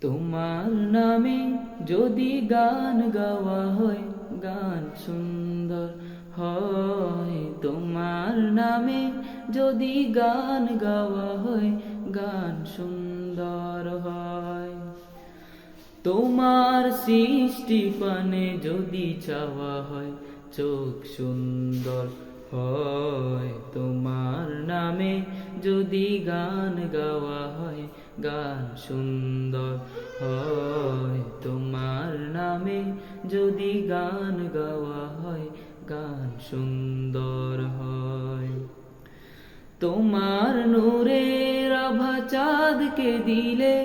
তোমার নামে যদি গান গাওয়া হয়, গান সুন্দর হয়। তোমার নামে যদি গান গাওয়া হয়, গান সুন্দর হয়। তোমার সৃষ্টি পানে যদি চাওয়া হয়, চোখ সুন্দর হয়। তোমার নামে যদি গান গাওয়া হয়, গান সুন্দর হয়। তোমার নামে যদি গান গাওয়া হয়, গান সুন্দর হয়। তোমার নূরের আভা চাঁদকে দিলে,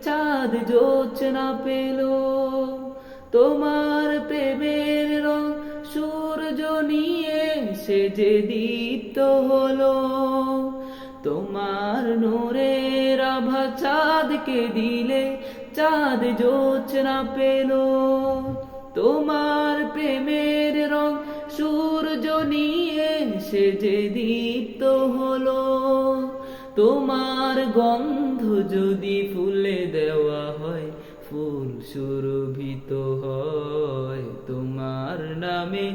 চাঁদ জোছনা পেল। তোমার প্রেমের রং সূর্য নিয়ে সে যে দীপ্ত হলো। তোমার নূরের আভা চাঁদকে দিলে, চাঁদ জোছনা পেল। তোমার প্রেমের রং সূর্য নিয়ে সে যে দীপ্ত হলো। তোমার গন্ধ যদি ফুলে দেওয়া হয়, ফুল সুরভিত হয়। তোমার নামে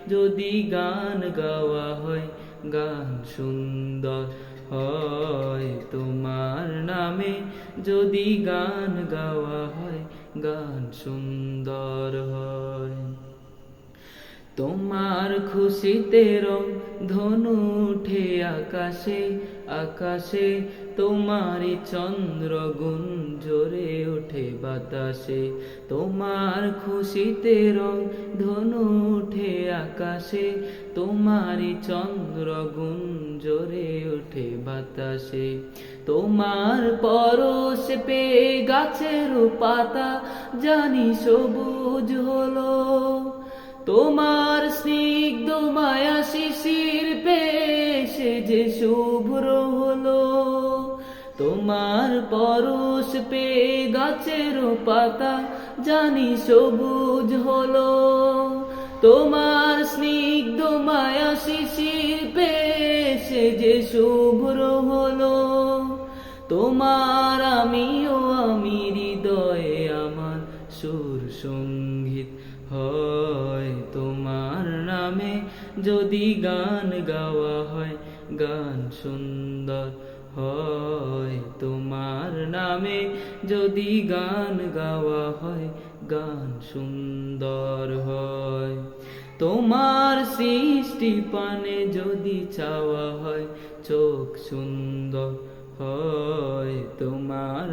যদি গান গাওয়া হয়, গান সুন্দর হয়। তোমার নামে যদি গান গাওয়া হয়, গান সুন্দর হয়। তোমার খুশিতে রং ধনু উঠে আকাশে, আকাশে তোমারই চন্দ্র গুঞ্জরে ওঠে বাতাসে। তোমার খুশিতে রং ধনু উঠে আকাশে, তোমারই চন্দ্র গুঞ্জরে ওঠে বাতাসে। তোমার পরশ পেয়ে গাছের পাতা জানি সবুজ হলো। তোমার স্নিগ্ধ মায়া শিশির পেয়ে সে যে শুভ্র হলো। তোমার পরশ পেয়ে গাছের পাতা জানি সবুজ হলো। তোমার স্নিগ্ধ মায়া শিশির পেয়ে সে যে শুভ্র হলো। তোমার আমিও আমি হৃদয়ে আমার সুর সঙ্গীত হয়। তোমার নামে যদি গান গাওয়া হয়, গান সুন্দর হয়। তোমার নামে যদি গান গাওয়া হয়, গান সুন্দর হয়। তোমার সৃষ্টি পানে যদি চাওয়া হয়, চোখ সুন্দর হয়। তোমার